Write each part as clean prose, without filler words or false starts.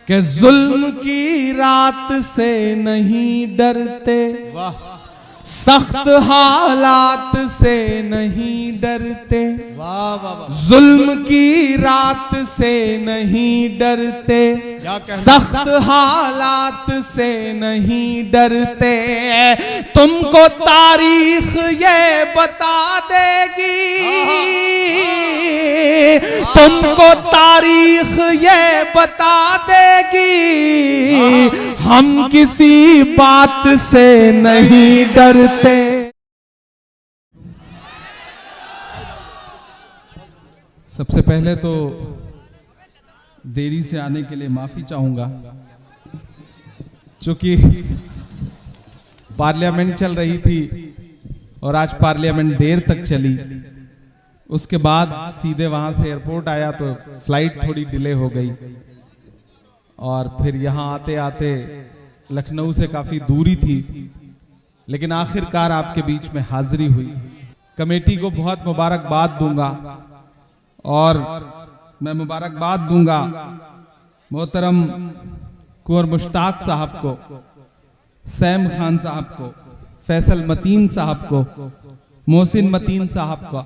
कि जुल्म की रात से नहीं डरते, वाह, सख्त हालात से नहीं डरते, वाह वाह वाह, जुल्म की रात से नहीं डरते, क्या कहना? सख्त हालात से नहीं डरते। तुमको तारीख ये बता देगी, तुमको तारीख ये बता देगी, हम किसी बात से नहीं डरते। सबसे पहले तो देरी से आने के लिए माफी चाहूंगा, क्योंकि पार्लियामेंट चल रही थी और आज पार्लियामेंट देर तक चली। उसके बाद सीधे वहां से एयरपोर्ट आया तो फ्लाइट थोड़ी डिले हो गई और फिर यहाँ आते आते लखनऊ से काफी दूरी थी, लेकिन आखिरकार आपके बीच में हाजिरी हुई। कमेटी को बहुत मुबारकबाद दूंगा और मैं मुबारकबाद दूंगा मोहतरम कुंवर मुश्ताक साहब को, सैम खान साहब को, फैसल मतीन साहब को, मोहसिन मतीन साहब का,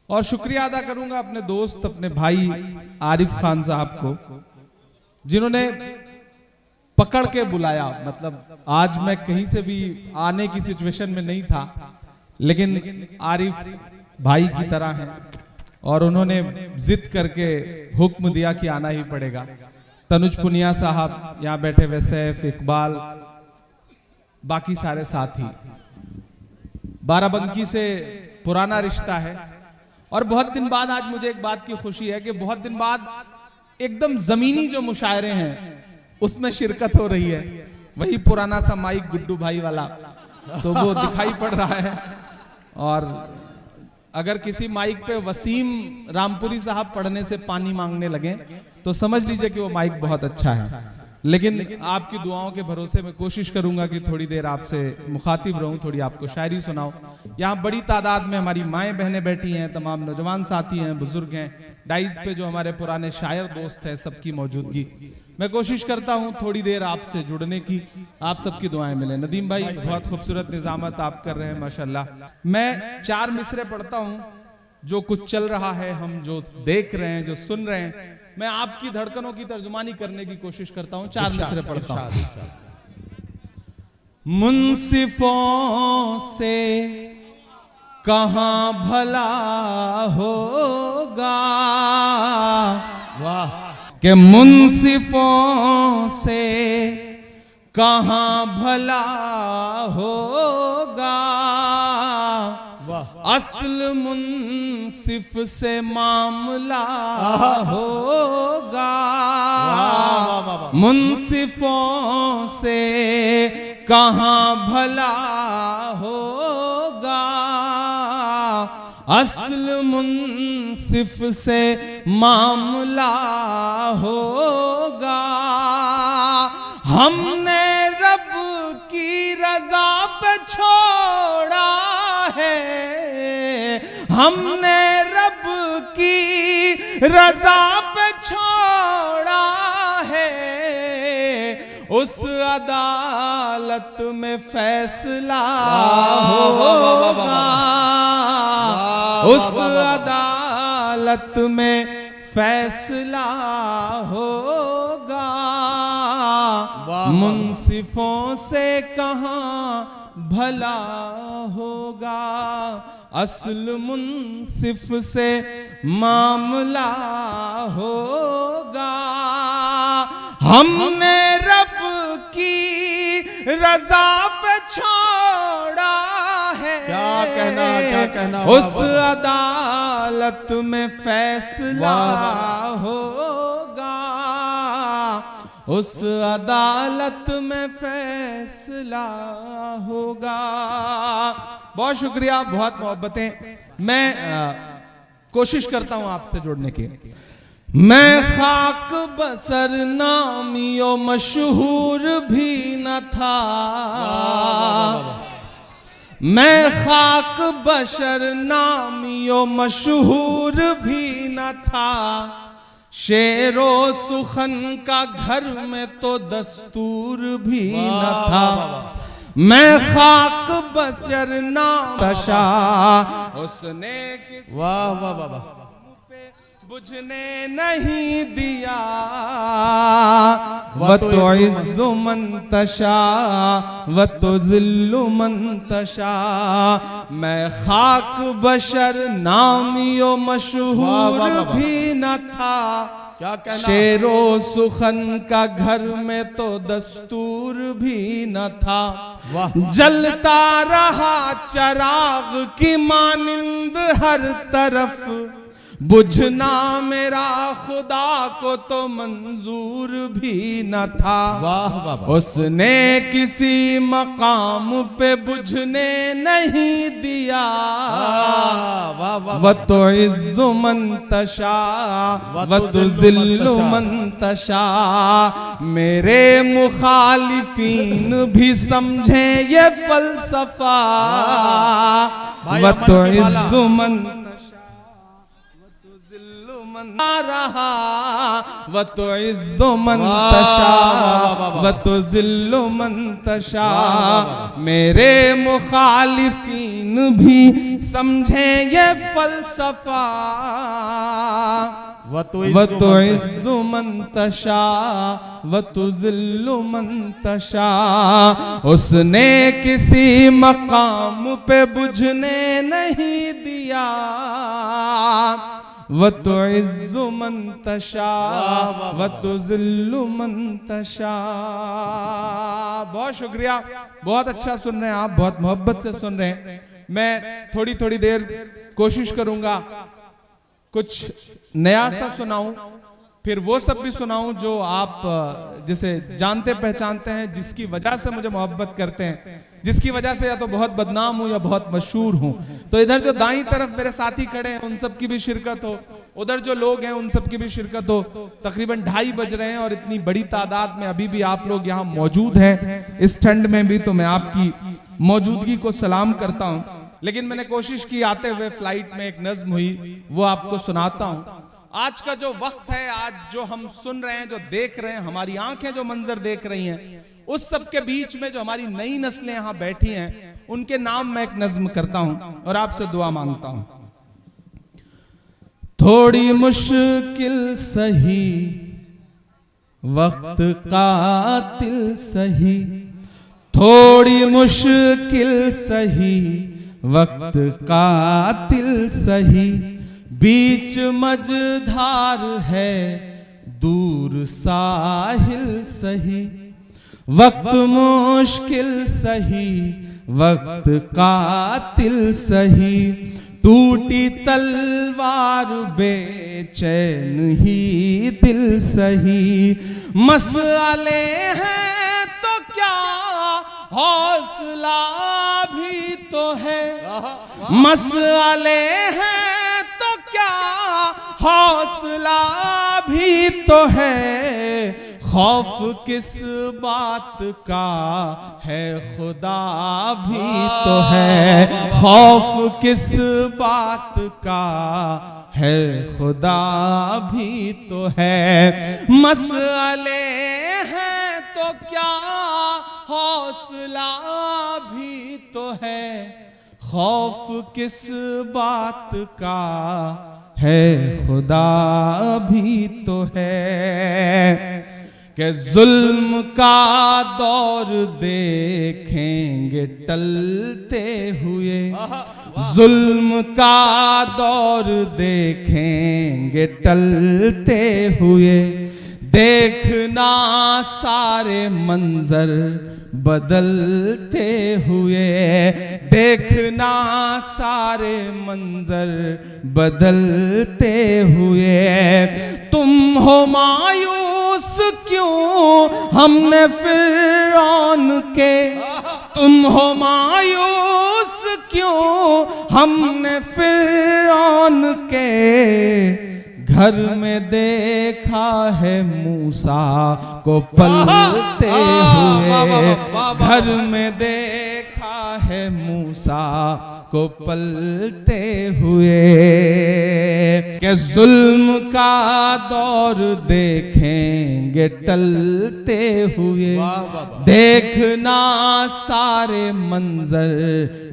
और शुक्रिया अदा करूंगा अपने दोस्त, अपने भाई आरिफ खान साहब को, जिन्होंने पकड़ के बुलाया। मतलब आज मैं कहीं से भी आने की सिचुएशन में नहीं था, लेकिन आरिफ भाई की तरह हैं और उन्होंने जिद करके हुक्म दिया कि आना ही पड़ेगा। तनुज पुनिया साहब यहाँ बैठे, वैसैफ, इकबाल, बाकी सारे साथी, बाराबंकी से पुराना रिश्ता है और बहुत दिन बाद आज मुझे एक बात की खुशी है कि बहुत दिन बाद एकदम जमीनी जो मुशायरे हैं उसमें शिरकत हो रही है। वही पुराना सा माइक गुड्डू भाई वाला तो वो दिखाई पड़ रहा है, और अगर किसी माइक पे वसीम रामपुरी साहब पढ़ने से पानी मांगने लगे तो समझ लीजिए कि वो माइक बहुत अच्छा है। लेकिन आपकी दुआओं के भरोसे मैं कोशिश करूंगा कि थोड़ी देर आपसे मुखातिब रहूं, थोड़ी आपको शायरी सुनाऊं। यहाँ बड़ी तादाद में हमारी माएँ बहनें बैठी हैं, तमाम नौजवान साथी हैं, बुजुर्ग हैं, डाइस पे जो हमारे पुराने शायर दोस्त हैं, सबकी मौजूदगी। मैं कोशिश करता हूं थोड़ी देर आपसे जुड़ने की, आप सबकी दुआएं मिले। नदीम भाई बहुत खूबसूरत निजामत आप कर रहे हैं माशाल्लाह। मैं 4 मिसरे पढ़ता हूं, जो कुछ चल रहा है, हम जो देख रहे हैं, जो सुन रहे हैं, मैं आपकी धड़कनों की तर्जुमानी करने की कोशिश करता हूं। 4 मिसरे पढ़ता हूं। मुंसिफों से कहां भला होगा, वाह, कि मुंसिफों से कहां भला होगा, वाह, असल मुंसिफ से मामला होगा, मुंसिफों से कहां भला होगा, असल मुंसिफ से मामला होगा। हमने रब की रजा पे छोड़ा है, हमने रब की रजा पे छोड़ा है, उस अदालत में फैसला होगा, उस अदालत में फैसला होगा, मुंसिफों से कहां भला होगा, असल मुंसिफ से मामला होगा। हमने रब की रजा पे छोड़ा है, क्या कहना, उस अदालत में फैसला होगा, उस अदालत में फैसला होगा। बहुत शुक्रिया, बहुत मोहब्बतें। मैं कोशिश करता हूं आपसे जुड़ने की। मैं खाक बसर नामियो मशहूर भी न था, मैं खाक बशर नामियो मशहूर भी न था, शेरो सुखन का घर में तो दस्तूर भी न था। मैं खाक बशर ना तशा उसने वाह वाह वाह वाह। बुझने नहीं दिया। व तो इज़्ज़ु मन तशा व तो ज़िल्लु मन तशा। मैं खाक बशर नामियो मशहूर भी न था। क्या कहना। शेरो सुखन का घर में तो दस्तूर भी न था। जलता रहा चराग की मानिंद हर तरफ। बुझना मेरा खुदा को तो मंजूर भी न था। वाह वाह वाह। उसने किसी मकाम पे बुझने नहीं दिया। वाह वाह। व तो इज़्ज़ु मन तशा व तो ज़िल्लु मन तशा। मेरे मुखालिफीन भी समझे ये फलसफा। व तो इज़्ज़ु मन रहा व तो इज़्ज़ु मन तशा व तो ज़िल्लु मन तशा। मेरे मुखालिफीन भी समझे ये फलसफा। व तो इज़्ज़ु मन तशा व तो ज़िल्लु मन तशा। उसने किसी मकाम पे बुझने नहीं दिया। व तो इज़्ज़ु मन तशा व तो ज़िल्लु मन तशा। बहुत शुक्रिया, बहुत अच्छा सुन रहे हैं आप, बहुत मोहब्बत से सुन रहे हैं। मैं थोड़ी थोड़ी देर कोशिश करूंगा कुछ नया सा सुनाऊं, फिर वो सब भी सुनाऊं जो आप जिसे जानते पहचानते हैं, जिसकी वजह से मुझे मोहब्बत करते हैं, जिसकी वजह से या तो बहुत बदनाम हूं या बहुत मशहूर हूं। तो इधर जो दाईं तरफ मेरे साथी खड़े हैं उन सब की भी शिरकत हो, उधर जो लोग हैं उन सब की भी शिरकत हो। तकरीबन 2:30 बज रहे हैं और इतनी बड़ी तादाद में अभी भी आप लोग यहाँ मौजूद हैं इस ठंड में भी, तो मैं आपकी मौजूदगी को सलाम करता हूँ। लेकिन मैंने कोशिश की, आते हुए फ्लाइट में एक नज्म हुई, वो आपको सुनाता हूँ। आज का जो वक्त है, आज जो हम सुन रहे हैं, जो देख रहे हैं, हमारी आंखें जो मंजर देख रही हैं, उस सब के बीच में जो हमारी नई नस्लें यहाँ बैठी हैं, उनके नाम मैं एक नज्म करता हूं और आपसे दुआ मांगता हूं। थोड़ी मुश्किल सही वक्त कातिल सही। थोड़ी मुश्किल सही वक्त कातिल सही। बीच मझधार है दूर साहिल सही। वक्त मुश्किल सही वक्त कातिल सही। टूटी तलवार बेचैन ही दिल सही। मसले हैं तो क्या हौसला भी तो है। मसले हैं तो क्या हौसला भी तो है। खौफ किस बात का है खुदा भी तो है। खौफ किस बात का है खुदा भी तो है। मसले हैं तो क्या हौसला भी तो है। खौफ किस बात का है खुदा भी तो है। कि जुल्म का दौर देखेंगे टलते हुए। जुल्म का दौर देखेंगे टलते हुए। देखना सारे मंजर बदलते हुए। देखना सारे मंजर बदलते हुए। तुम हो मायूस क्यों हमने फिरौन के। तुम हो मायूस क्यों हमने फिरौन के। घर में देखा है मूसा को पलते हुए। घर में देखा है मूसा को पलते हुए कि जुल्म का दौर देखेंगे टलते हुए। देखना सारे मंजर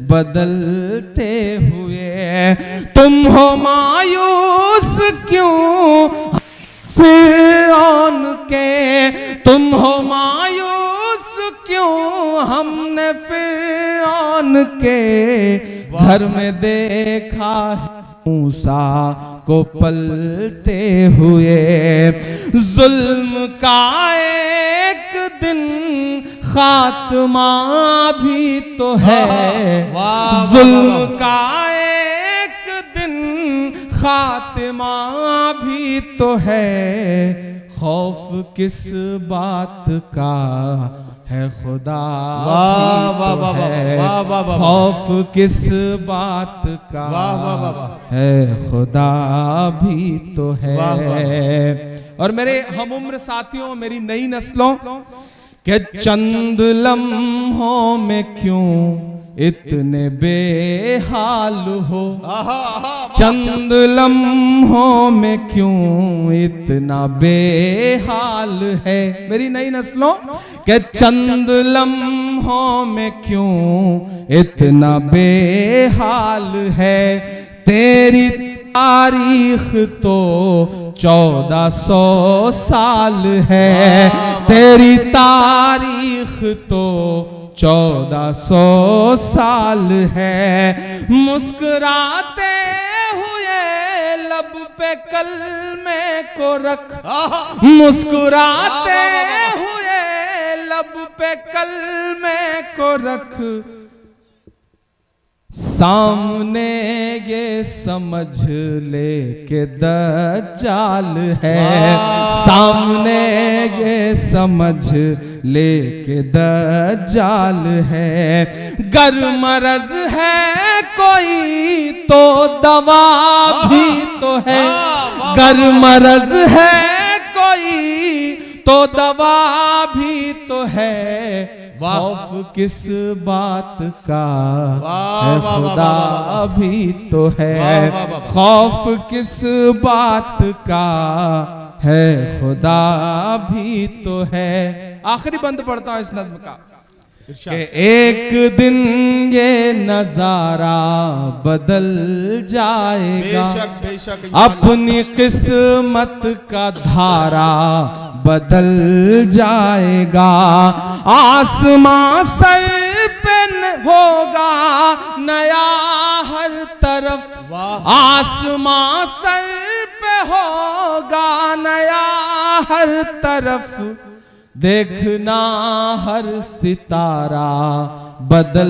बदलते हुए। तुम हो मायूस क्यों फिरौन के, तुम हो मायूस क्यों हमने फिरौन के घर में देखा है मूसा को पलते हुए। जुल्म का एक दिन खात्मा भी तो है, जुल्म का एक दिन खात्मा भी तो है। खौफ किस बात का है खुदा खौफ किस बात का है खुदा भी तो है। और मेरे हम उम्र साथियों, मेरी नई नस्लों के चंद लम्हों में क्यों इतने बेहाल हो, चंद लम्हों में क्यों इतना बेहाल है। मेरी नई नस्लों के चंद लम्हों में क्यों इतना बेहाल है। तेरी तारीख तो 1400 साल है, तेरी तारीख तो 1400 साल है। मुस्कुराते हुए लब पे कलमे को रख, मुस्कुराते हुए लब पे कलमे को रख। सामने ये समझ ले के दज्जाल है, सामने ये समझ ले के दज्जाल है। गर मरज है कोई तो दवा भी तो है, गर मरज है कोई तो दवा भी तो है। खौफ किस बात का है खुदा भी तो है, खौफ किस बात का है खुदा भी तो है। आखिरी बंद पढ़ता हूं इस नज्म का कि एक दिन ये नजारा बदल जाएगा, बेशक बेशक अपनी किस्मत का धारा बदल जाएगा। आसमां सर पे होगा नया हर तरफ, आसमां सर पे होगा नया हर तरफ। देखना हर सितारा बदल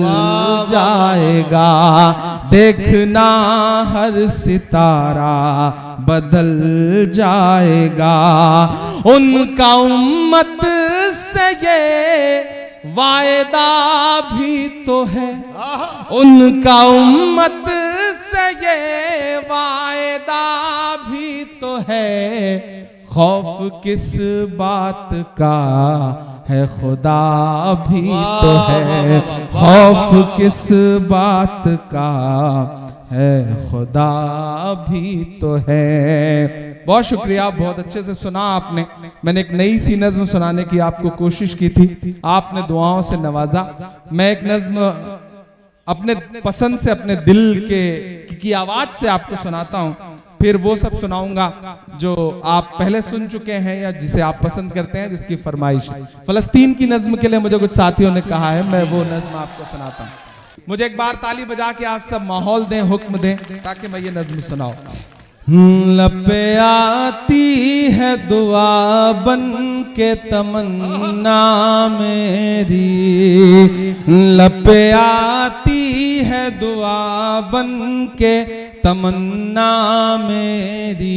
जाएगा, देखना हर सितारा बदल जाएगा। उनका उम्मत से ये वायदा भी तो है, उनका उम्मत से ये वायदा भी तो है। खौफ किस बात का है खुदा भी तो है, खौफ किस बात का है खुदा भी तो है। बहुत शुक्रिया, बहुत अच्छे से सुना आपने। मैंने एक नई सी नज्म सुनाने की आपको कोशिश की थी, आपने दुआओं से नवाजा। मैं एक नज्म अपने पसंद से, अपने दिल की आवाज से आपको सुनाता हूं, फिर वो सब सुनाऊंगा जो आप पहले सुन चुके हैं या जिसे आप पसंद करते हैं, जिसकी फरमाइश है। फलस्तीन की नज्म के लिए मुझे कुछ साथियों ने कहा है, मैं वो नज्म आपको सुनाता हूं। मुझे एक बार ताली बजा के आप सब माहौल दें, हुक्म दें, ताकि मैं ये नज्म सुनाऊं। लपे आती है दुआ बन के तमन्ना मेरी, लपे आती है दुआ बन के तमन्ना मेरी।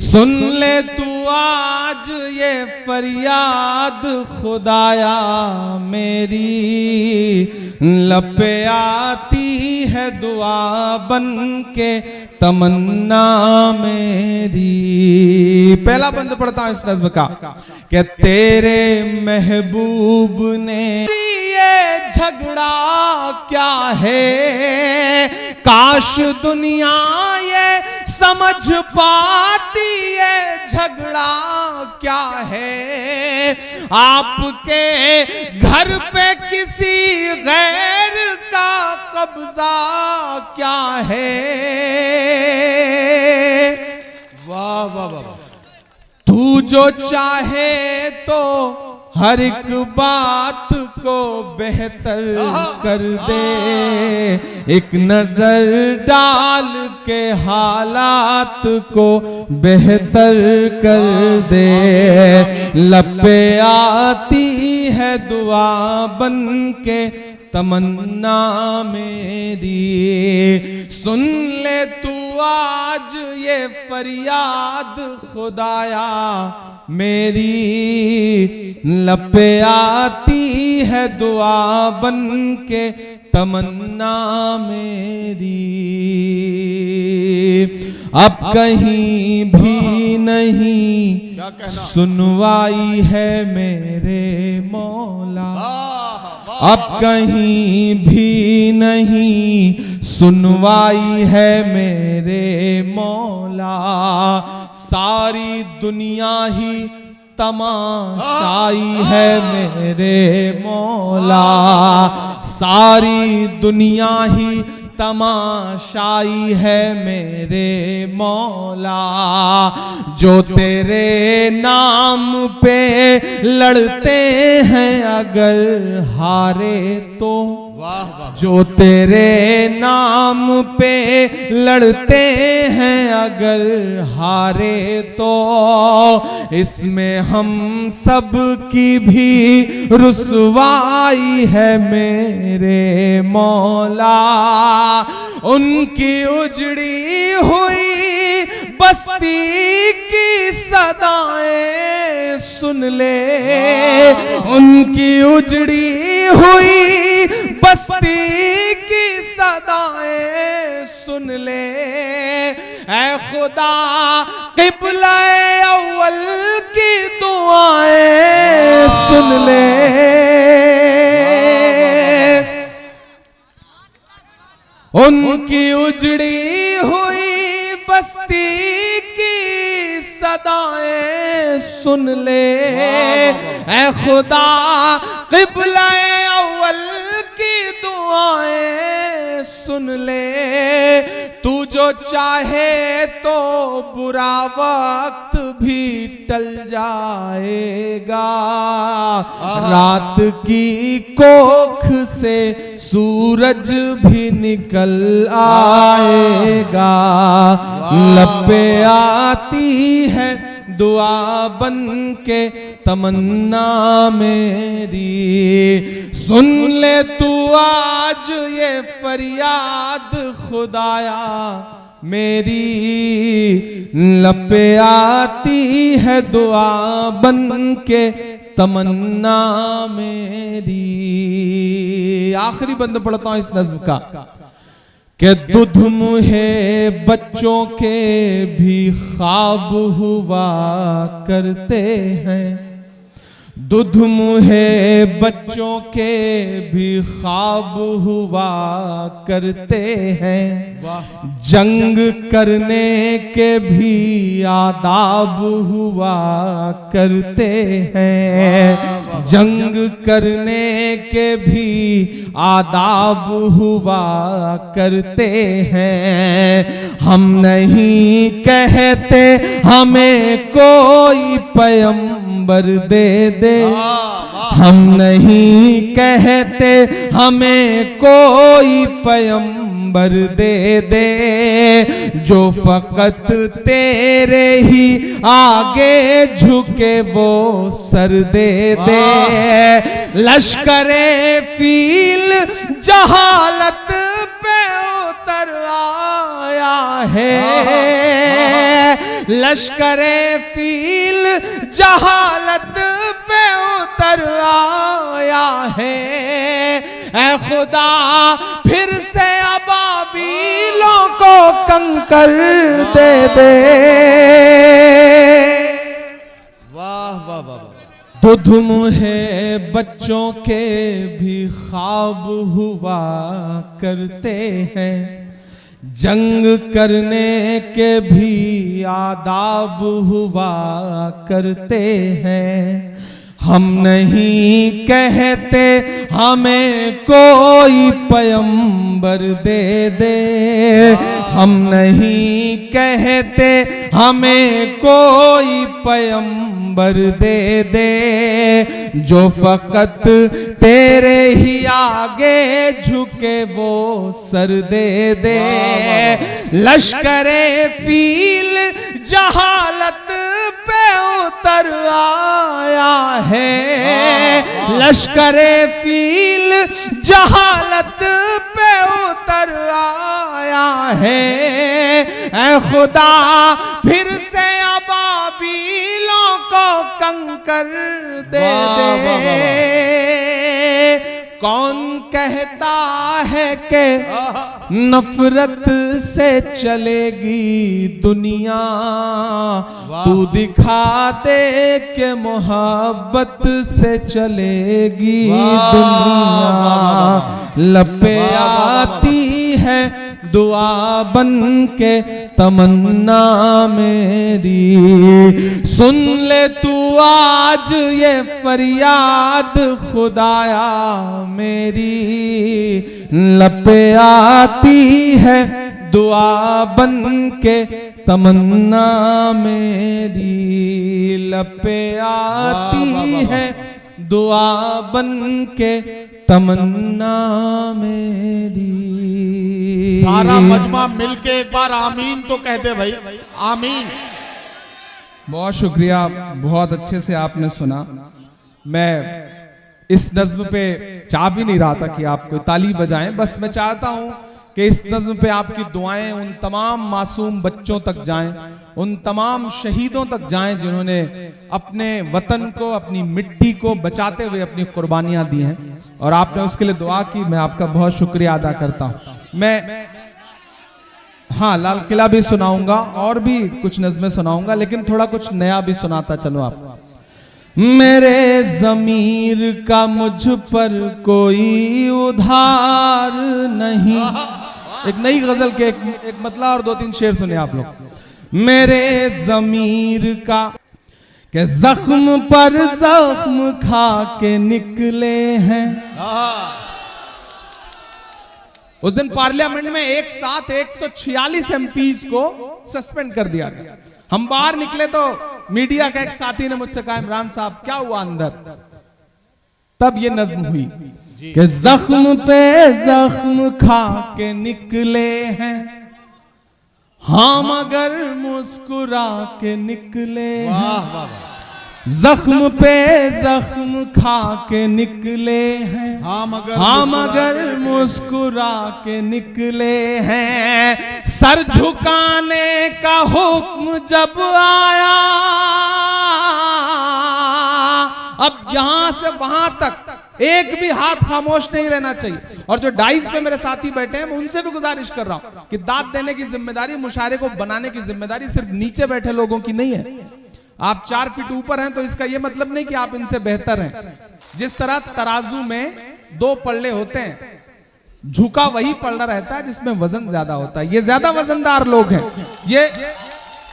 सुन ले तू आज ये फरियाद खुदाया मेरी, लपे आती है दुआ बन के तमन्ना मेरी। पहला बंद पढ़ता हूं इस नज़्म का कि तेरे महबूब ने ये झगड़ा क्या है, काश दुनिया ये समझ पाती ये झगड़ा क्या है। आपके घर पे किसी गैर का कब्जा क्या है। वाह वाह वाह। तू जो चाहे तो हर एक बात को बेहतर कर दे, एक नजर डाल के हालात को बेहतर कर दे। लपे आती है दुआ बन के तमन्ना मेरी, सुन ले तू आज ये फरियाद खुदाया मेरी। लपे आती है दुआ बन के तमन्ना मेरी। अब कहीं भी नहीं क्या कहना, सुनवाई है मेरे मौला। अब कहीं भी नहीं सुनवाई है मेरे मौला। सारी दुनिया ही तमाशाई है मेरे मौला। सारी दुनिया ही तमाशाई है मेरे मौला। जो तेरे नाम पे लड़ते हैं अगर हारे तो, वाह वाह। जो तेरे नाम पे लड़ते हैं अगर हारे तो, इसमें हम सब की भी रुसवाई है मेरे मौला। उनकी उजड़ी हुई बस्ती की सदाएं सुन ले। उनकी उजड़ी हुई बस्ती की सदाएं सुन ले। ऐ खुदा क़िबला अव्वल की दुआएं सुन ले। उनकी उजड़ी हुई बस्ती की सदाएं सुन ले। ऐ खुदा क़िबला अव्वल की दुआएं सुन ले। तू जो चाहे तो बुरा वक्त भी टल जाएगा। रात की कोख से सूरज भी निकल आएगा। लपे आती है दुआ बन के तमन्ना मेरी। सुन ले तू आज ये फरियाद खुदाया मेरी। लपे आती है दुआ बन के तमन्ना मेरी। आखिरी बंद पढ़ता हूं इस नज्म का कि दुध मुहे बच्चों के भी ख्वाब हुआ करते हैं। दुध मुहे बच्चों के भी ख्वाब हुआ करते हैं। जंग करने के भी आदाब हुआ करते हैं। जंग करने के भी आदाब हुआ करते हैं। हम नहीं कहते हमें कोई पैगंबर दे दे। हम नहीं कहते हमें कोई पैगंबर दे दे। जो फकत तेरे ही आगे झुके वो सर दे दे। लश्करे फील जहालत पे उतर आया है। लश्करे फील जहालत पे उतर आया है। ऐ खुदा फिर से अबाबीलों को कंकर दे दे। वाह वाह वाह। दुध मुहे बच्चों के भी ख्वाब हुआ करते हैं, जंग करने के भी आदाब हुआ करते हैं। हम नहीं कहते हमें कोई पैगंबर दे दे, हम नहीं कहते हमें कोई पैगंबर दे दे, जो फकत तेरे ही आगे झुके वो सर दे दे। लश्करे फील जहालत पे उतर आया है, लश्करे फील जहालत पे उतर आया है। ऐ खुदा फिर से अबाबीलों को कंकर दे दे। कौन कहता है कि नफरत से चलेगी दुनिया, तू दिखा दे के मोहब्बत से चलेगी दुनिया। लपे आती है दुआ बन के तमन्ना मेरी, सुन ले तू आज ये फरियाद खुदाया मेरी। लपे आती है दुआ बन के तमन्ना मेरी, लपे आती है दुआ बन के तमन्ना मेरी। सारा मजमा मिलके एक बार आमीन तो कह दे भाई, आमीन। बहुत शुक्रिया, बहुत अच्छे से आपने सुना। मैं इस नज्म पे चाह भी नहीं रहा था कि आप कोई ताली बजाएं, बस मैं चाहता हूं कि इस नज्म पे आपकी दुआएं उन तमाम मासूम बच्चों तक जाएं, उन तमाम शहीदों तक जाएं जिन्होंने अपने वतन को, अपनी मिट्टी को बचाते हुए अपनी कुर्बानियां दी हैं, और आपने उसके लिए दुआ की। मैं आपका बहुत शुक्रिया अदा करता हूं। मैं हाँ लाल किला भी सुनाऊंगा और भी कुछ नज़में सुनाऊंगा, लेकिन थोड़ा कुछ नया भी सुनाता चलो आप। मेरे ज़मीर का मुझ पर कोई उधार नहीं। एक नई गजल के एक मतला और 2-3 शेर सुने आप लोग। मेरे ज़मीर का के जख्म पर जख्म खा के निकले हैं। उस दिन पार्लियामेंट में एक साथ 146 एमपीज को सस्पेंड कर दिया गया। हम बाहर निकले तो मीडिया का एक साथी ने मुझसे कहा, इमरान साहब क्या हुआ अंदर? तब ये नज्म हुई कि जख्म पे जख्म खा के निकले हैं, हाँ मगर मुस्कुरा के निकले हैं। जख्म पे जख्म खा के निकले हैं, हाँ मगर मुस्कुरा के निकले हैं। सर झुकाने का हुक्म जब आया, अब यहां से वहां तक एक भी हाथ खामोश नहीं रहना चाहिए। और जो डाइस पे मेरे साथी बैठे हैं, मैं उनसे भी गुजारिश कर रहा हूं कि दाद देने की जिम्मेदारी, मुशायरे को बनाने की जिम्मेदारी सिर्फ नीचे बैठे लोगों की नहीं है। आप 4 फीट ऊपर हैं तो इसका यह मतलब नहीं कि आप इनसे बेहतर हैं। जिस तरह तराजू में 2 पल्ले होते हैं, झुका वही पल्ला रहता है जिसमें वजन ज्यादा होता है। ये ज्यादा वजनदार लोग हैं, ये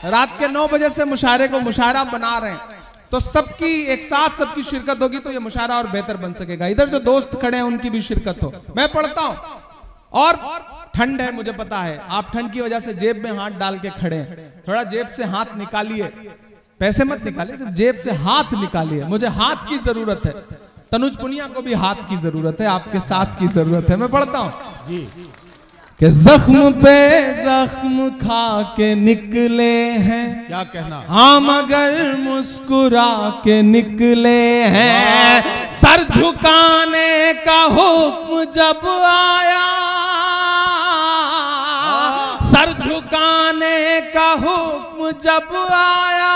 रात के 9 बजे से मुशायरे को मुशायरा बना रहे हैं, तो सबकी एक साथ सबकी शिरकत होगी तो ये मुशायरा और बेहतर बन सकेगा। इधर जो दोस्त खड़े हैं उनकी भी शिरकत हो। मैं पढ़ता हूं और ठंड है, मुझे पता है आप ठंड की वजह से जेब में हाथ डाल के खड़े हैं। थोड़ा जेब से हाथ निकालिए, पैसे मत निकालिए, सिर्फ जेब से हाथ निकालिए। मुझे हाथ की जरूरत है, तनुज पुनिया को भी हाथ की जरूरत है, आपके साथ की जरूरत है। मैं पढ़ता हूं जी कि जख्म पे जख्म खा के निकले हैं, क्या कहना, हाँ मगर मुस्कुरा के निकले हैं। सर झुकाने का हुक्म जब आया, सर झुकाने का हुक्म जब आया,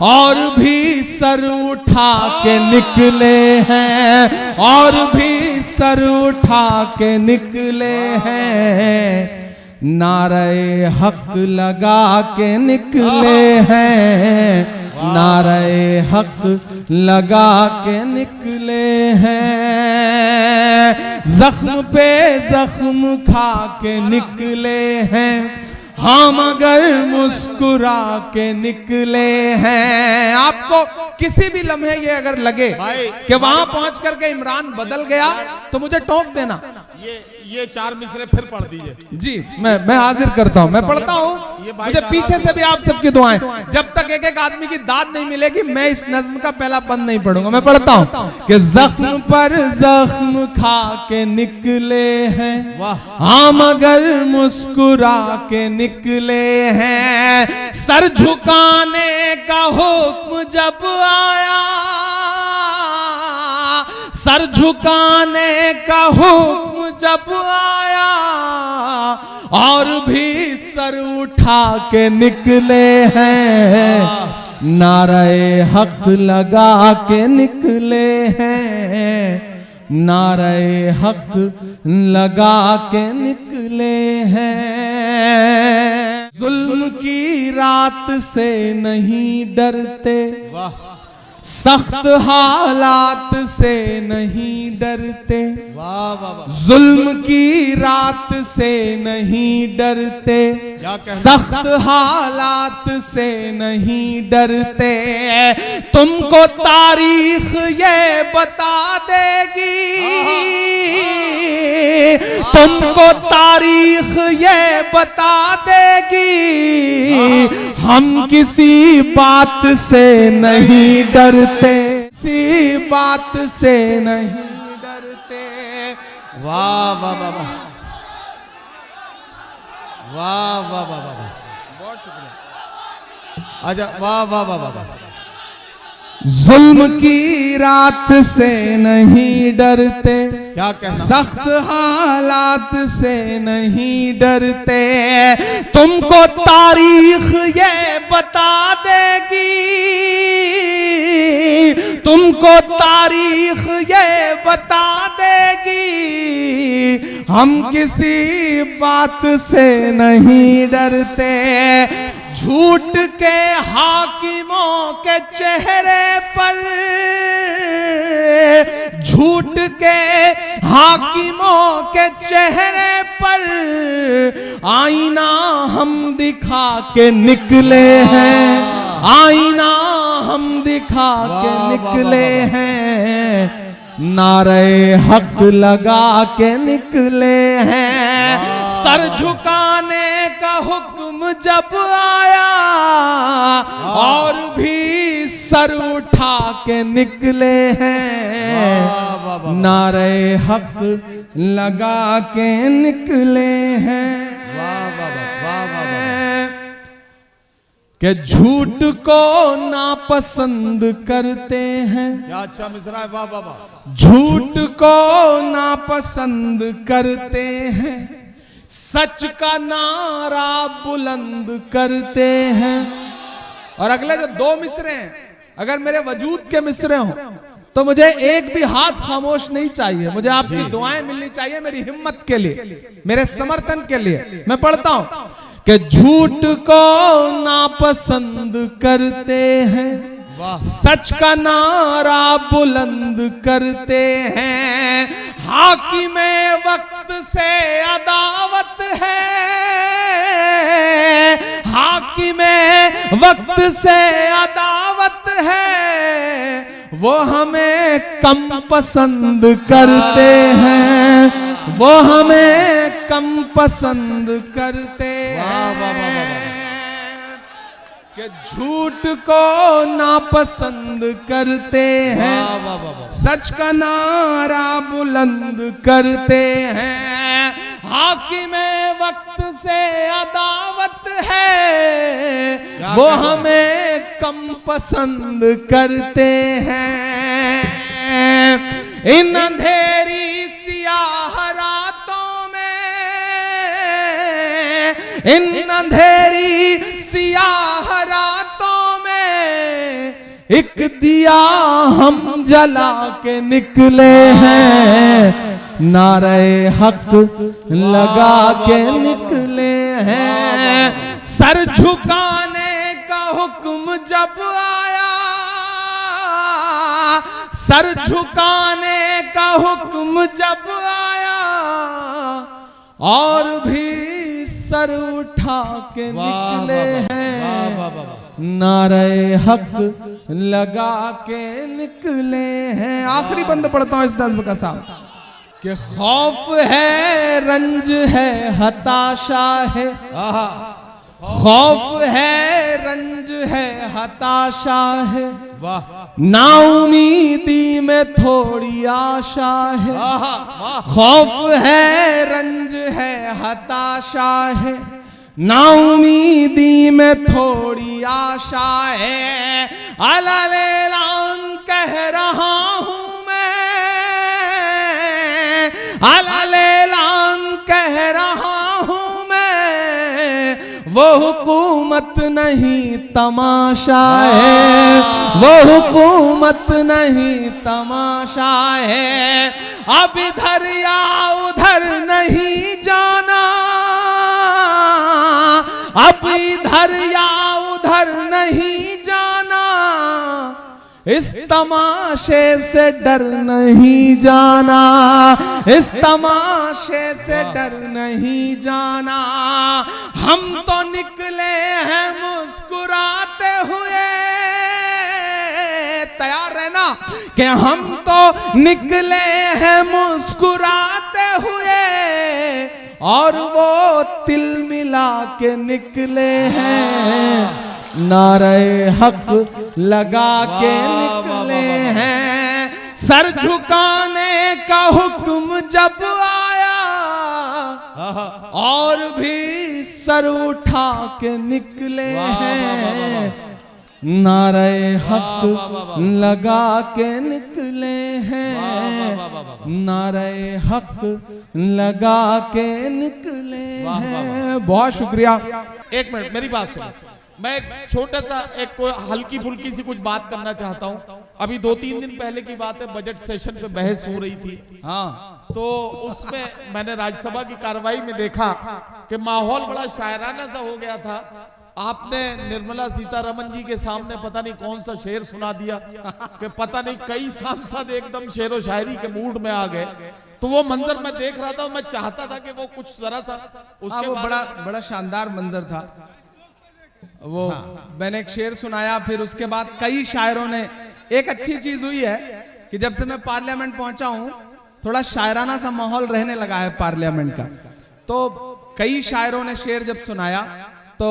और भी सर उठा के निकले हैं, और भी सर उठा के निकले हैं। नारे हक लगा के निकले हैं, नारे हक लगा के निकले हैं, जख्म पे जख्म खा के निकले हैं, हम मगर मुस्कुरा के निकले हैं। आपको किसी भी लम्हे ये अगर लगे कि वहां पहुंच करके इमरान बदल गया तो मुझे टोक देना। ये 4 मिसरे फिर पढ़ दीजिए जी। मैं हाजिर करता हूं, मैं पढ़ता हूं। मुझे पीछे से भी आप सबकी दुआएं, जब तक एक एक आदमी की दाद नहीं मिलेगी मैं इस नज्म का पहला बंद नहीं पढ़ूंगा। मैं पढ़ता हूं कि जख्म पर जख्म खा के निकले हैं, हाँ मगर मुस्कुरा के निकले हैं, सर झुकाने का हुक्म जब आया, सर झुकाने का हुक्म जब आया, और भी सर उठा के निकले हैं, नारे हक लगा के निकले हैं, नारे हक लगा के निकले हैं। जुल्म की रात से नहीं डरते, सख्त हालात से नहीं डरते, जुल्म की रात से नहीं डरते, सख्त हालात से नहीं डरते, तुमको तारीख ये बता देगी, तुमको तारीख ये बता देगी, हम किसी बात से नहीं डरते, किसी बात से नहीं डरते। वाह वाह वाह वाह वाह वाह वाह वाह, बहुत शुक्रिया। अच्छा, वाह वाह वाह वाह। जुल्म की रात से नहीं डरते, क्या कहना, सख्त हालात से नहीं डरते, तुमको तारीख ये बता देगी, तुमको तारीख ये बता देगी, हम किसी बात से नहीं डरते, झूठ के हाकिमों के चेहरे पर, झूठ के हाकिमों के चेहरे पर आईना हम दिखा के निकले हैं, आईना हम दिखा के निकले हैं, नारे हक लगा के निकले हैं, सर झुकाने का हुक्म जब आया, और भी सर उठा के निकले हैं, नारे हक लगा के निकले हैं। कि झूठ को नापसंद करते हैं, क्या अच्छा मिसरा है, वाह वाह वाह। झूठ को नापसंद करते हैं, सच का नारा बुलंद करते हैं। और अगले जो 2 मिसरे हैं, अगर मेरे वजूद के मिसरे हों तो मुझे एक भी हाथ खामोश नहीं चाहिए, मुझे आपकी दुआएं मिलनी चाहिए मेरी हिम्मत के लिए, मेरे समर्थन के लिए। मैं पढ़ता हूं कि झूठ को नापसंद करते हैं, सच का नारा बुलंद करते हैं, हाकिमे वक्त से अदावत है, हाकिमे वक्त से अदावत है, वो हमें कम पसंद करते हैं, वो हमें कम पसंद करते हैं, कि झूठ को नापसंद करते हैं, सच का नारा बुलंद करते हैं, हाकिमे वक्त से अदावत है, वो हमें कम पसंद करते हैं। इन अंधेरी सियाह रातों में, इन अंधेरी सियाह रातों में एक दिया हम जला के निकले हैं, नारे हक लगा के निकले हैं। सर झुकाने का हुक्म जब आया, सर झुकाने का हुक्म जब आया, और भी सर उठा के निकले हैं, नारे हक लगा के निकले हैं। आखिरी बंद पढ़ता हूं इस नज़्म का साहब कि खौफ है, रंज है, हताशा है, खौफ है, रंज है, हताशा है, नाउमीदी में थोड़ी आशा है। खौफ है, रंज है, हताशा है, नाउमीदी में थोड़ी आशा है। अललेलान कह रहा हूं मैं, अललेलान कह रहा हूं मैं, वो हुकूमत नहीं तमाशा है, वो हुकूमत नहीं तमाशा है। अब इधर या उधर नहीं जाना, अब इधर या उधर नहीं जाना, इस तमाशे से डर नहीं जाना, इस तमाशे से डर नहीं जाना। हम तो निकले हैं मुस्कुराते हुए, तैयार रहना कि हम तो निकले हैं मुस्कुराते हुए, और वो तिल मिला के निकले हैं, नारे हक लगा के निकले हैं। सर झुकाने का हुक्म जब आया, और भी सर उठा के निकले हैं, नारे हक लगा के निकले हैं, नारे हक लगा के निकले हैं। बहुत शुक्रिया। एक मिनट मेरी बात सुनो, मैं एक छोटा सा एक कोई हल्की फुल्की सी कुछ बात करना चाहता हूँ। अभी 2-3 दिन पहले की बात है, बजट सेशन पे बहस हो रही थी। हाँ, तो उसमें मैंने राज्यसभा की कार्रवाई में देखा कि माहौल बड़ा शायराना सा हो गया था। आपने निर्मला सीतारमन जी के सामने पता नहीं कौन सा शेर सुना दिया कि पता नहीं कई सांसद एकदम शेरो शायरी के मूड में आ गए। तो वो मंजर मैं देख रहा था, मैं चाहता था कि वो कुछ जरा सा उसके वो बड़ा शानदार मंजर था वो। मैंने एक शेर सुनाया, फिर उसके बाद कई शायरों ने। एक अच्छी चीज हुई है कि जब से मैं पार्लियामेंट पहुंचा हूं, थोड़ा शायराना सा माहौल रहने लगा है पार्लियामेंट का। तो कई शायरों ने शेर जब सुनाया, तो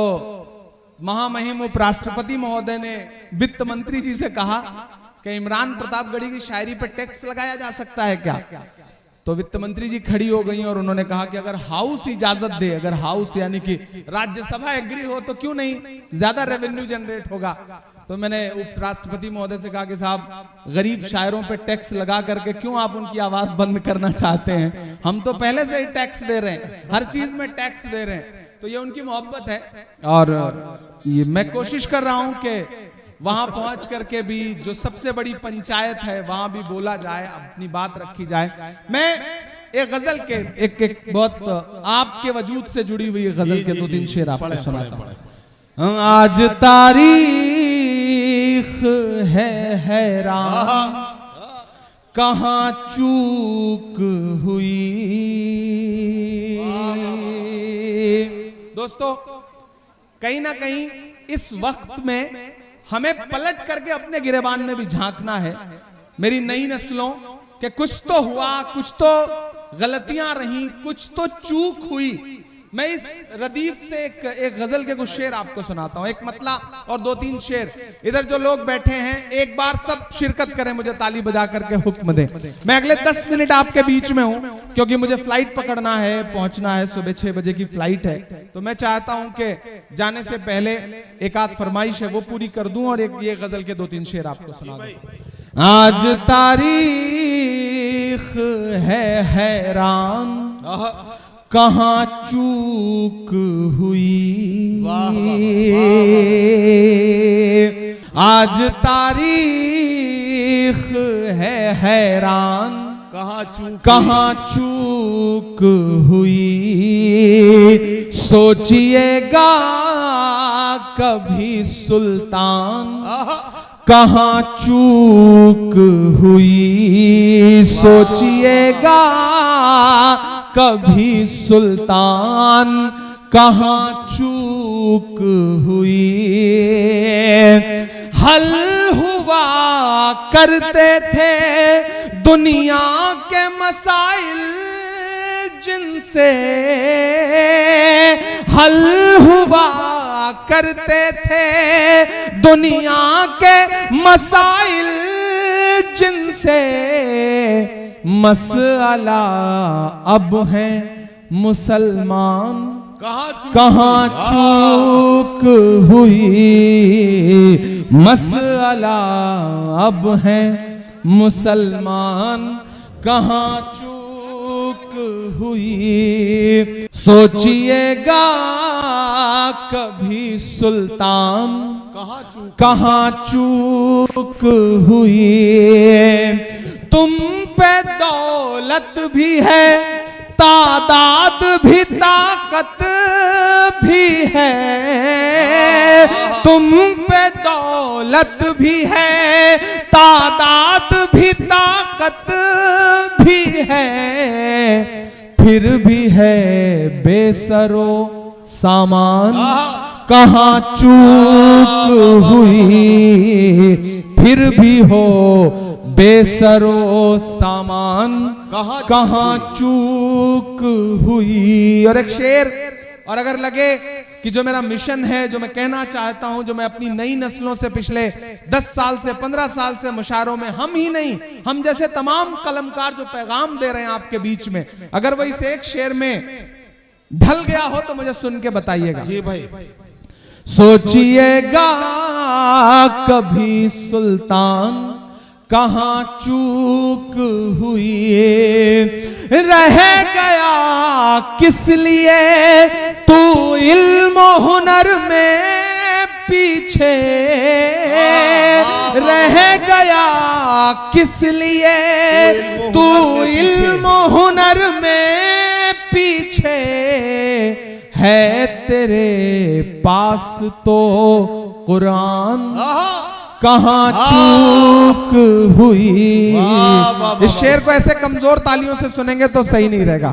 महामहिम उपराष्ट्रपति महोदय ने वित्त मंत्री जी से कहा कि इमरान प्रतापगढ़ी की शायरी पर टैक्स लगाया जा सकता है क्या। तो वित्त मंत्री जी खड़ी हो गई और उन्होंने कहा कि अगर हाउस इजाजत दे, अगर हाउस यानी कि राज्यसभा एग्री हो तो क्यों नहीं, ज्यादा रेवेन्यू जनरेट होगा। तो मैंने उपराष्ट्रपति महोदय से कहा कि साहब गरीब शायरों पे टैक्स लगा करके क्यों आप उनकी आवाज बंद करना चाहते हैं, हम तो पहले से ही टैक्स दे रहे हैं, हर चीज में टैक्स दे रहे हैं। तो ये उनकी मोहब्बत है, और ये मैं कोशिश कर रहा हूं कि वहां पहुंच करके भी जो सबसे बड़ी पंचायत है वहां भी बोला जाए, अपनी बात रखी जाए। मैं एक गजल के एक बहुत आपके वजूद से जुड़ी हुई गजल के 2-3 शेर आपको सुनाता हूं। आज तारीख है हैरान, कहां चूक हुई। दोस्तों, कहीं ना कहीं इस वक्त में हमें पलट करके अपने गिरेबान में भी झांकना है। मेरी नई नस्लों के कुछ तो हुआ, कुछ तो गलतियां रही, कुछ तो चूक हुई। मैं इस रदीफ से एक गजल के कुछ शेर आपको सुनाता हूं, एक मतला और 2-3 शेर। इधर जो लोग बैठे हैं एक बार सब शिरकत करें, मुझे ताली बजा करके हुक्म दें। मैं अगले 10 मिनट आपके बीच में हूं क्योंकि मुझे फ्लाइट पकड़ना है, पहुंचना है, सुबह 6 बजे की फ्लाइट है। तो मैं चाहता हूं कि जाने से पहले एक आध फरमाइश है वो पूरी कर दूं और एक ये गजल के 2-3 शेर आपको सुना दूं। आज तारीख है हैरान, कहां चूक हुई। आज तारीख है हैरान, कहां चूक हुई। सोचिएगा कभी सुल्तान कहाँ चूक हुई, सोचिएगा कभी सुल्तान कहाँ चूक हुई। हल हुआ करते थे दुनिया के मसाइल जिनसे, हल हुआ करते थे दुनिया के मसाइल जिनसे, मसला अब है मुसलमान कहाँ चूक हुई, मसला अब है मुसलमान कहाँ चूक हुई। सोचिएगा कभी सुल्तान कहाँ चूक हुई। तुम पे दौलत भी है, तादाद भी, ताकत भी है, तुम पे दौलत भी है, तादाद भी, ताकत भी है, फिर भी है बेसरो सामान कहाँ चूक हुई, फिर भी हो बेसरो सामान कहाँ चूक हुई। और एक शेर, और अगर लगे कि जो मेरा मिशन है, जो मैं कहना चाहता हूं, जो मैं अपनी नई नस्लों से पिछले 10 साल से 15 साल से मुशायरों में, हम ही नहीं, हम जैसे तमाम कलमकार जो पैगाम दे रहे हैं आपके बीच में, अगर वो इस एक शेर में ढल गया हो तो मुझे सुन के बताइएगा। जी भाई। सोचिएगा कभी सुल्तान कहाँ चूक हुई, रह गया किस लिए तू इल्म हुनर में पीछे, रह गया किस लिए तू इल्म हुनर में पीछे, है तेरे पास तो कुरान कहाँ चूक हुई। इस शेर को ऐसे कमजोर तालियों से सुनेंगे तो सही नहीं रहेगा।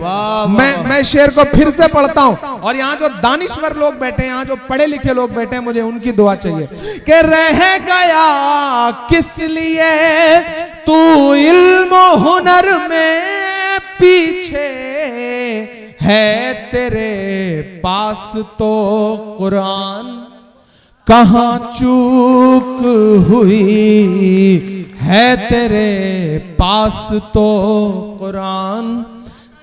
मैं शेर को फिर से पढ़ता हूं, और यहाँ जो दानिश्वर लोग बैठे हैं, यहाँ जो पढ़े लिखे लोग बैठे हैं, मुझे उनकी दुआ चाहिए कि रह गया किस लिए तू इल्म हुनर में पीछे, है तेरे पास तो कुरान कहाँ चूक हुई, है तेरे पास तो कुरान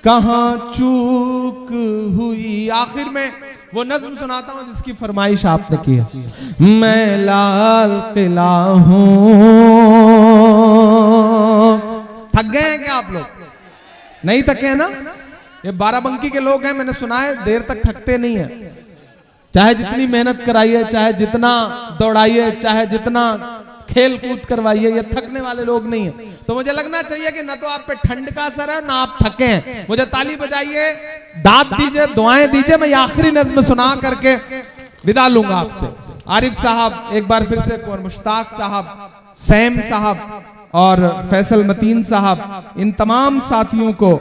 कहाँ चूक हुई। आखिर में वो नज्म सुनाता हूं जिसकी फरमाइश आपने की है। मैं लाल किला हूं। थक गए हैं क्या आप लोग? नहीं थके हैं ना? ये बाराबंकी के लोग हैं, मैंने सुना है देर तक थकते नहीं है, चाहे जितनी मेहनत कराइए, चाहे जितना दौड़ाइए, चाहे जितना खेल कूद करवाइए, ये थकने वाले लोग नहीं है। तो मुझे लगना चाहिए कि ना तो आप पे ठंड का असर है, ना आप थके हैं। मुझे ताली बजाइए, दाद दीजिए, दुआएं दीजिए। मैं आखिरी नज्म सुना करके विदा लूंगा आपसे। आरिफ साहब एक बार फिर से, मुश्ताक साहब, सैम साहब और फैसल मतीन साहब, इन तमाम साथियों को,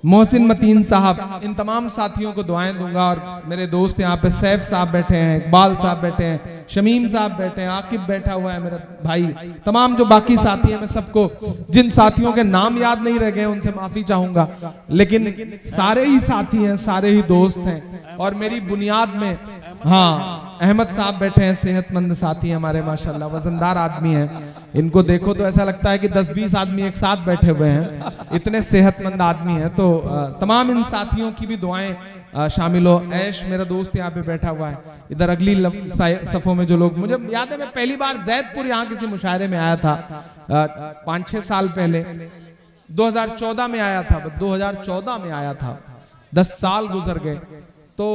मोहसिन मतीन साहब, इन तमाम साथियों को दुआएं दूंगा। और मेरे दोस्त यहाँ पे सैफ साहब बैठे हैं, इकबाल साहब बैठे हैं, शमीम साहब बैठे हैं, आकिब बैठा हुआ है मेरा भाई, तमाम जो बाकी साथी हैं, मैं सबको, जिन साथियों के नाम याद नहीं रह गए उनसे माफी चाहूंगा, लेकिन सारे ही साथी हैं, सारे ही दोस्त हैं। और मेरी बुनियाद में, हाँ, अहमद साहब बैठे हैं, सेहतमंद साथी हमारे, माशाल्लाह वजनदार आदमी हैं। इनको देखो तो ऐसा लगता है कि 10-20 आदमी एक साथ बैठे हुए हैं, इतने सेहतमंद आदमी हैं। तो तमाम इन साथियों की भी दुआएं शामिल हो। ऐश मेरा दोस्त यहाँ पे बैठा हुआ है, इधर अगली सफों में जो लोग, मुझे याद है मैं पहली बार जैदपुर यहाँ किसी मुशायरे में आया था 5-6 साल पहले, 2014 में आया था, 2014 में आया था, 10 साल गुजर गए। तो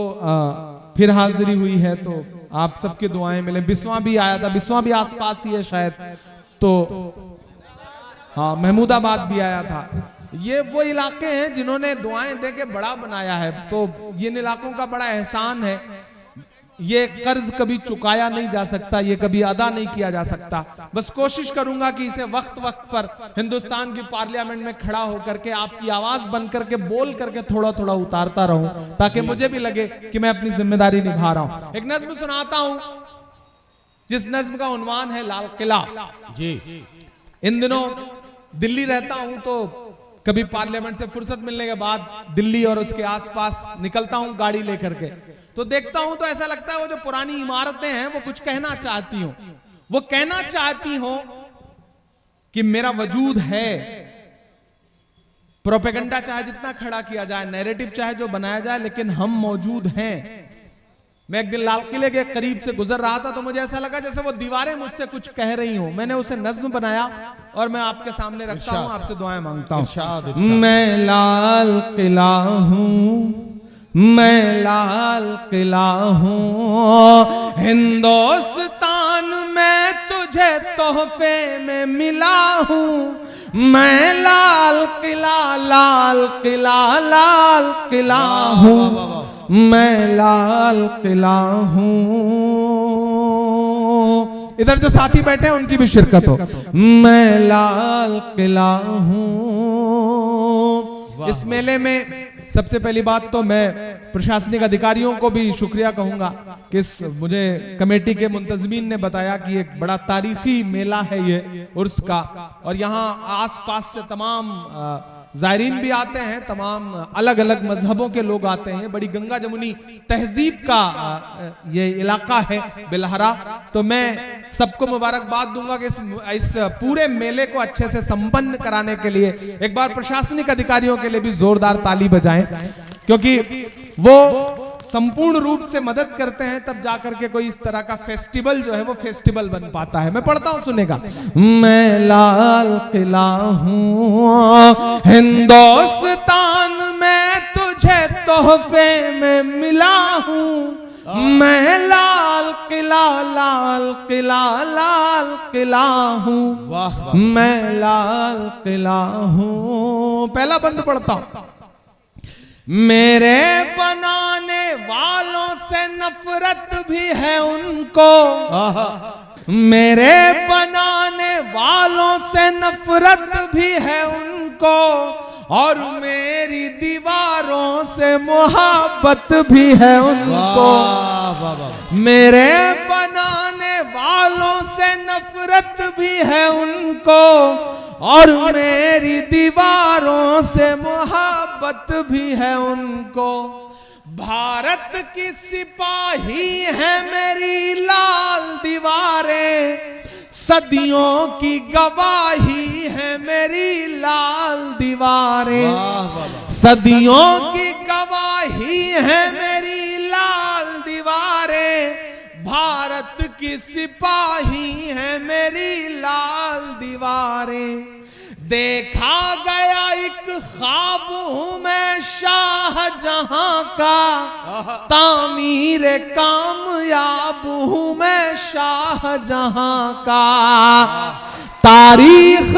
फिर हाजिरी हुई है, तो आप सबकी दुआएं मिले। बिस्वा भी आया था, बिस्वा भी आसपास ही है शायद, तो हाँ, महमूदाबाद भी आया था। ये वो इलाके हैं जिन्होंने दुआएं दे के बड़ा बनाया है, तो ये इलाकों का बड़ा एहसान है। ये कर्ज कभी चुकाया नहीं जा सकता, ये कभी अदा नहीं किया जा सकता। बस कोशिश करूंगा कि इसे वक्त वक्त पर हिंदुस्तान की पार्लियामेंट में खड़ा होकर के आपकी आवाज बन करके बोल करके थोड़ा थोड़ा उतारता रहूं, ताकि मुझे भी लगे कि मैं अपनी जिम्मेदारी निभा रहा हूं। एक नज्म सुनाता हूं जिस नज्म का उन्वान है लाल किला जी। इन दिनों दिल्ली रहता हूं, तो कभी पार्लियामेंट से फुर्सत मिलने के बाद दिल्ली और उसके आसपास निकलता हूं गाड़ी लेकर के, तो देखता हूं तो ऐसा लगता है वो जो पुरानी इमारतें हैं वो कुछ कहना चाहती हो, वो कहना चाहती हो कि मेरा वजूद है। प्रोपेगेंडा चाहे जितना खड़ा किया जाए, नैरेटिव चाहे जो बनाया जाए, लेकिन हम मौजूद हैं। मैं एक दिन लाल किले के करीब से गुजर रहा था, तो मुझे ऐसा लगा जैसे वो दीवारें मुझसे कुछ कह रही हो। मैंने उसे नज्म बनाया और मैं आपके सामने रखता हूं, आपसे दुआएं मांगता हूं। मैं लाल किला हूं, मैं लाल किला हूं, हिंदुस्तान में तुझे तोहफे में मिला हूं। मैं लाल किला, लाल किला, लाल किला हूं, मैं लाल किला हूं। इधर जो साथी बैठे हैं उनकी भी शिरकत हो। मैं लाल किला हूं। इस मेले में सबसे पहली बात तो मैं प्रशासनिक अधिकारियों को भी शुक्रिया कहूंगा कि मुझे कमेटी के मुंतजमीन ने बताया कि एक बड़ा तारीखी मेला है ये उर्स का, और यहाँ आसपास से तमाम जायरीन भी आते हैं, तमाम अलग अलग मजहबों के लोग आते हैं। बड़ी गंगा जमुनी तहजीब का ये इलाका है बिलहरा। तो मैं सबको मुबारकबाद दूंगा कि इस पूरे मेले को अच्छे से संपन्न कराने के लिए एक बार प्रशासनिक अधिकारियों के लिए भी जोरदार ताली बजाएं, क्योंकि वो संपूर्ण रूप से मदद करते हैं, तब जाकर के कोई इस तरह का फेस्टिवल जो है वो फेस्टिवल बन पाता है। मैं पढ़ता हूं, सुनेगा। मैं लाल किला हूं, हिंदुस्तान में तुझे तोहफे में मिला हूं। मैं लाल किला, लाल किला, लाल किला हूं, मैं लाल किला हूं। पहला बंद पढ़ता हूं। मेरे बनाने वालों से नफरत भी है उनको, मेरे बनाने वालों से नफरत भी है उनको, और मेरी दीवारों से मोहब्बत भी है उनको। मेरे बनाने वालों से नफरत भी है उनको, और मेरी दीवारों से मोहब्बत भी है उनको। भारत की सिपाही है मेरी लाल दीवारें, सदियों की गवाही है मेरी लाल दीवारें। सदियों की गवाही है मेरी लाल दीवारें, भारत की सिपाही है मेरी लाल दीवारें। देखा गया एक ख्वाब हूं मैं शाहजहां का, तामीर कामयाब हूं मैं शाहजहां का। तारीख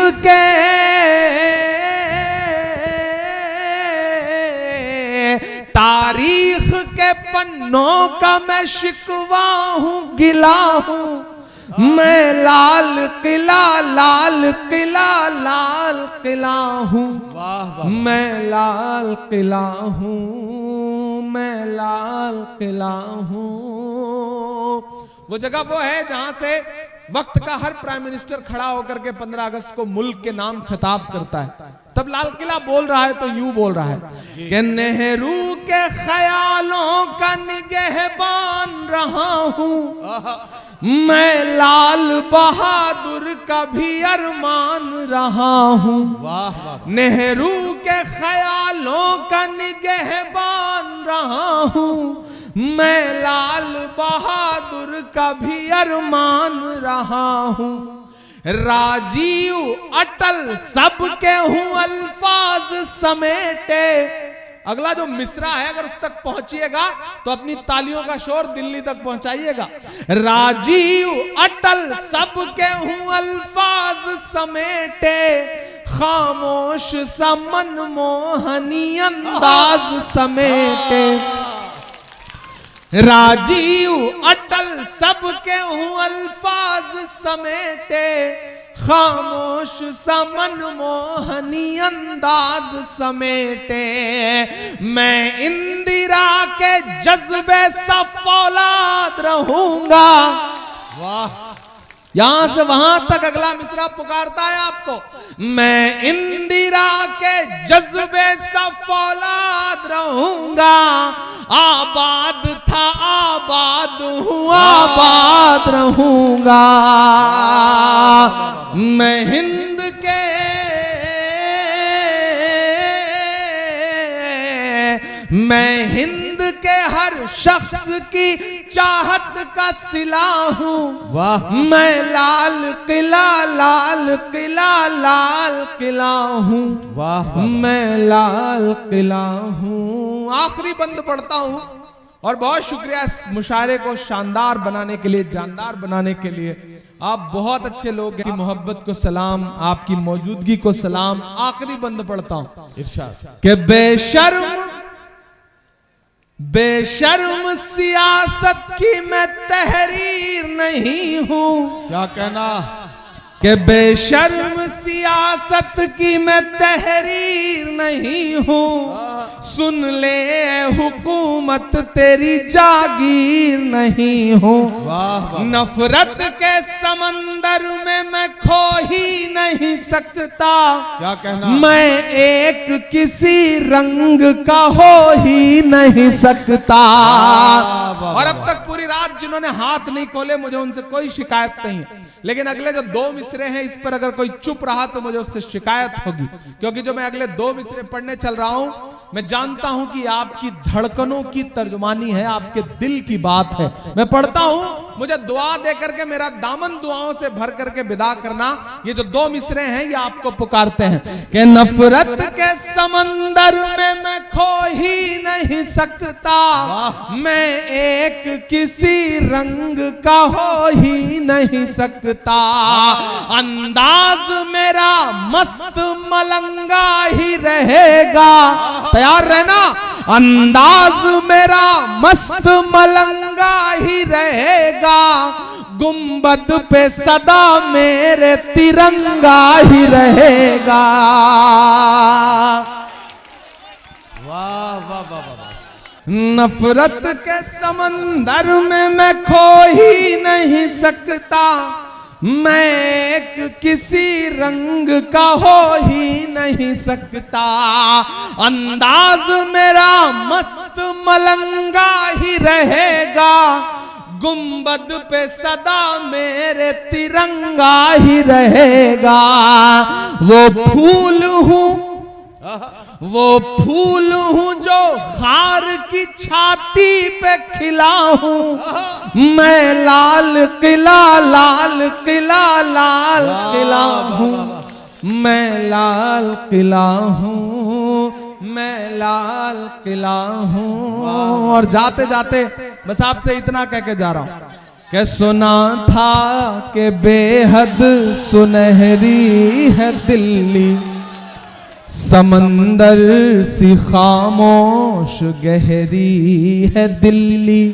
के पन्नों का मैं शिकवा हूं, गिला हूं। मैं लाल किला, लाल किला, लाल किला हूं। मैं लाल किला हूं, मैं लाल किला हूं। वो जगह वो है जहां से वक्त का हर प्राइम मिनिस्टर खड़ा होकर के 15 अगस्त को मुल्क के नाम खिताब करता है। तब लाल किला बोल रहा है तो यूं बोल रहा है कि नेहरू के ख्यालों का निगहबान रहा हूं, मैं लाल बहादुर का भी अरमान रहा हूं। नेहरू के ख्यालों का निगहबान रहा हूं, मैं लाल बहादुर का भी अरमान रहा हूं। राजीव अटल सबके हूं अल्फाज समेटे। अगला जो मिसरा है अगर उस तक पहुंचिएगा तो अपनी तालियों का शोर दिल्ली तक पहुंचाइएगा। राजीव अटल सबके हूं अल्फाज समेटे, खामोश सा मनमोहनी अंदाज समेटे, राजीव अटल सबके हूँ अल्फाज समेटे, खामोश सा मनमोहनी अंदाज समेटे, मैं इंदिरा के जज्बे सा फौलाद रहूंगा। वाह, यहां से वहां तक अगला मिसरा पुकारता है आपको, मैं इंदिरा के जज्बे सा फौलाद रहूंगा, आबाद था आबाद हूँ आबाद रहूंगा, मैं हिंद के के हर शख्स की चाहत का सिला हूँ। वाह, मैं लाल किला लाल किला लाल किला हूँ। वाह, मैं लाल किला हूँ। आखिरी बंद पढ़ता हूँ और बहुत शुक्रिया इस मुशायरे को शानदार बनाने के लिए, जानदार बनाने के लिए। आप बहुत अच्छे लोग हैं, की मोहब्बत को सलाम, आपकी मौजूदगी को सलाम। आखिरी बंद पढ़ता हूँ, इरशाद के बेशर्म सियासत की मैं तहरीर नहीं हूँ। क्या कहना कि बेशर्म सियासत की मैं तहरीर नहीं हूँ, सुन ले हुकूमत तेरी जागीर नहीं हूँ। नफरत के समंदर में मैं खो ही नहीं सकता। क्या कहना, मैं एक किसी रंग का हो ही नहीं सकता। और अब तक पूरी रात जिन्होंने हाथ नहीं खोले, मुझे उनसे कोई शिकायत नहीं है, लेकिन अगले जो 2 मिसरे हैं इस पर अगर कोई चुप रहा तो मुझे उससे शिकायत होगी, क्योंकि जो मैं अगले 2 मिसरे पढ़ने चल रहा हूं, मैं जानता हूं कि आपकी धड़कनों की तर्जुमानी है, आपके दिल की बात है। मैं पढ़ता हूं, मुझे दुआ दे करके मेरा दामन दुआओं से भर करके विदा करना। ये जो 2 मिसरे हैं ये आपको पुकारते हैं कि नफरत के समंदर में मैं खो ही नहीं सकता, मैं एक किसी रंग का हो ही नहीं सकता। अंदाज मेरा मस्त मलंगा ही रहेगा, तैयार रहना। अंदाज मेरा मस्त मलंगा ही रहेगा, गुंबद पे सदा मेरे तिरंगा ही रहेगा। वाह वाह वाह वाह। नफरत के समंदर में मैं खो ही नहीं सकता, मैं एक किसी रंग का हो ही नहीं सकता। अंदाज मेरा मस्त मलंगा ही रहेगा, गुंबद पे सदा मेरे तिरंगा ही रहेगा। वो फूल हूँ जो खार की छाती पे खिला हूँ, मैं लाल किला लाल किला लाल किला हूँ, मैं लाल किला हूँ, मैं लाल किला हूँ। और जाते जाते बस आपसे इतना कह के जा रहा हूँ कि सुना था कि बेहद सुनहरी है दिल्ली, समंदर सी खामोश गहरी है दिल्ली।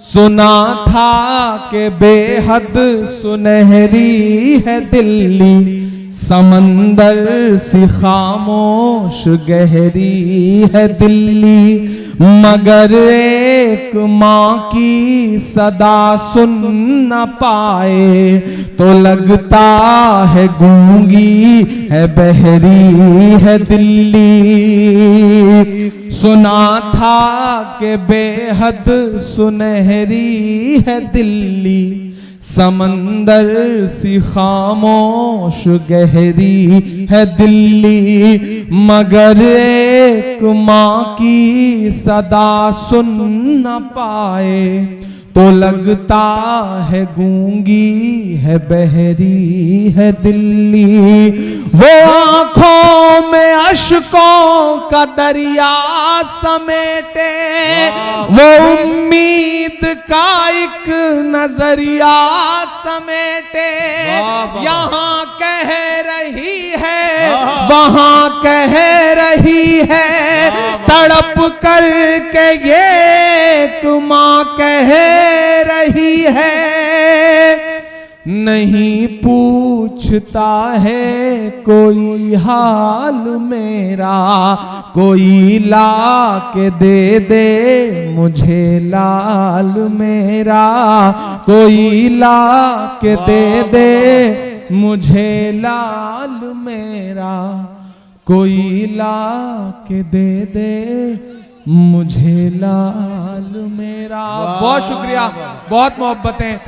सुना था कि बेहद सुनहरी है दिल्ली, समंदर सी खामोश गहरी है दिल्ली। मगर एक माँ की सदा सुन न पाए तो लगता है गूंगी है बहरी है दिल्ली। सुना था कि बेहद सुनहरी है दिल्ली, समंदर सी खामोश गहरी है दिल्ली। मगर एक माँ की सदा सुन न पाए तो लगता है गूंगी है बहरी है दिल्ली। वो आंखों में अश्कों का दरिया समेटे, वो उम्मीद का एक नजरिया समेटे। यहाँ कह रही है वहां कह रही है तड़प कर के ये एक माँ कह रही है, नहीं पूछता है कोई हाल मेरा, कोई ला के दे मुझे लाल मेरा, कोई ला के दे मुझे लाल मेरा, कोई ला के दे मुझे लाल मेरा। बहुत शुक्रिया, बहुत मोहब्बतें।